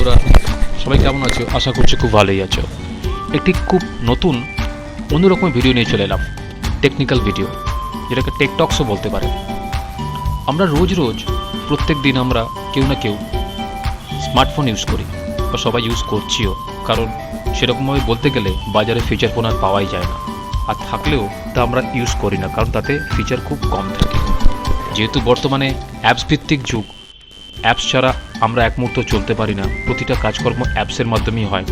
বন্ধুরা, সবাই কেমন আছো? আশা করছি খুব ভালোই আছো। একটি খুব নতুন অন্যরকম ভিডিও নিয়ে চলে এলাম, টেকনিক্যাল ভিডিও, যেটাকে টেকটক্সও বলতে পারে। আমরা রোজ প্রত্যেক দিন আমরা কেউ না কেউ স্মার্টফোন ইউজ করি, বা সবাই ইউজ করছিও, কারণ সেরকমভাবে বলতে গেলে বাজারে ফিচার ফোন আর পাওয়াই যায় না। আর থাকলেও তা আমরা ইউজ করি না, কারণ তাতে ফিচার খুব কম থাকে। যেহেতু বর্তমানে অ্যাপস ভিত্তিক যুগ, অ্যাপস ছাড়া আমরা এক মুহূর্ত চলতে পারি না। প্রতিটা কাজকর্ম অ্যাপসের মাধ্যমেই হয়।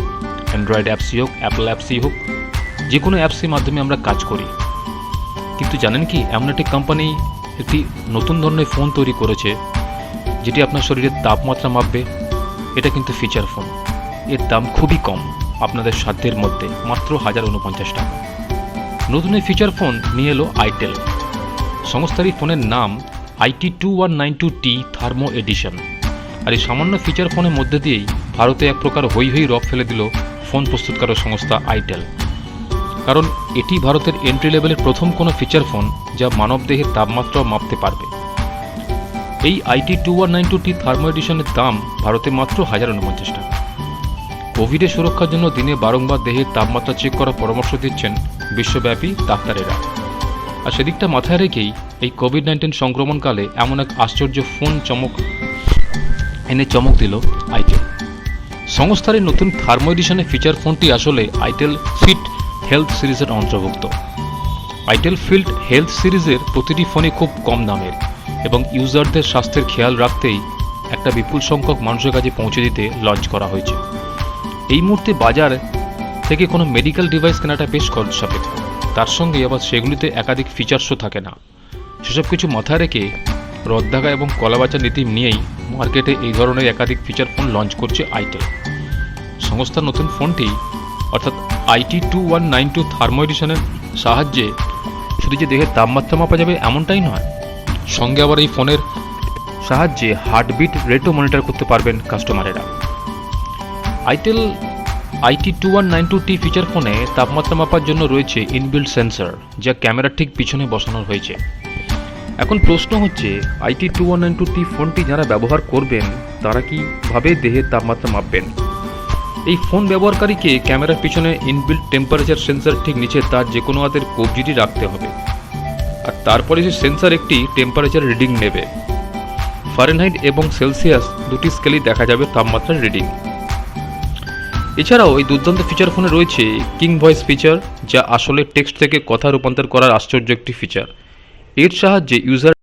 অ্যান্ড্রয়েড অ্যাপসই হোক, অ্যাপল অ্যাপসই হোক, যে কোনো অ্যাপসের মাধ্যমে আমরা কাজ করি। কিন্তু জানেন কি, এমন একটি কোম্পানি একটি নতুন ধরনের ফোন তৈরি করেছে, যেটি আপনার শরীরের তাপমাত্রা মাপবে। এটা কিন্তু ফিচার ফোন। এর দাম খুবই কম, আপনাদের সাধ্যের মধ্যে, মাত্র 1049 টাকা। নতুন এই ফিচার ফোন নিয়ে এলো আইটেল। সংস্থার এই ফোনের নাম IT2192T থার্মো এডিশন। আর এই সামান্য ফিচার ফোনের মধ্যে দিয়েই ভারতে এক প্রকার হই রব ফেলে দিল ফোন প্রস্তুতকারক সংস্থা আইটেল। কারণ এটি ভারতের এন্ট্রি লেভেলের প্রথম কোনো ফিচার ফোন যা মানবদেহের তাপমাত্রাও মাপতে পারবে। এই IT2192T থার্মো এডিশনের দাম ভারতে মাত্র 1049 টাকা। কোভিডের সুরক্ষার জন্য দিনে বারংবার দেহের তাপমাত্রা চেক করার পরামর্শ দিচ্ছেন বিশ্বব্যাপী ডাক্তারেরা। আর সেদিকটা মাথায় রেখেই এই কোভিড-19 সংক্রমণকালে এমন এক আশ্চর্য ফোন চমক দিল আইটেল। সংস্থার এই নতুন থার্মো এডিশনের ফিচার ফোনটি আসলে আইটেল ফিট হেলথ সিরিজের অন্তর্ভুক্ত। আইটেল ফিল্ড হেলথ সিরিজের প্রতিটি ফোনই খুব কম দামের এবং ইউজারদের স্বাস্থ্যের খেয়াল রাখতেই একটা বিপুল সংখ্যক মানুষের কাছে পৌঁছে দিতে লঞ্চ করা হয়েছে। এই মুহূর্তে বাজার থেকে কোনো মেডিকেল ডিভাইস কেনাটা বেশ খরচ সাপেক্ষ। তার সঙ্গে আবার সেগুলিতে একাধিক ফিচার্সও থাকে না। সেসব কিছু মাথায় রেখে রদ্দাগা এবং কলাবাজার নীতি নিয়েই মার্কেটে এই ধরনের একাধিক ফিচার ফোন লঞ্চ করছে আইটেল। সংস্থার নতুন ফোনটি অর্থাৎ IT2192 থার্মো এডিশনের সাহায্যে শুধু যে দেহের তাপমাত্রা মাপা যাবে এমনটাই নয়, সঙ্গে আবার এই ফোনের সাহায্যে হার্টবিট রেটও মনিটর করতে পারবেন কাস্টমারেরা। আইটেল IT2192T ফিচার ফোনে তাপমাত্রা মাপার জন্য রয়েছে ইনবিল্ট সেন্সর, যা ক্যামেরার ঠিক পিছনে বসানো হয়েছে। এখন প্রশ্ন হচ্ছে, IT2192T ফোনটি যারা ব্যবহার করবেন তারা কীভাবে দেহের তাপমাত্রা মাপবেন? এই ফোন ব্যবহারকারীকে ক্যামেরার পিছনে ইনবিল্ট টেম্পারেচার সেন্সর ঠিক নিচে তার যে কোনো হাতের কবজিটি রাখতে হবে, আর তারপরে সেই সেন্সর একটি টেম্পারেচার রিডিং নেবে। ফারেনহাইট এবং সেলসিয়াস দুটি স্কেলেই দেখা যাবে তাপমাত্রার রিডিং। এছাড়াও এই দুর্দান্ত ফিচার ফোনে রয়েছে কিং ভয়েস ফিচার, যা আসলে টেক্সট থেকে কথা রূপান্তর করার আশ্চর্য একটি ফিচার। এর সাহায্যে ইউজার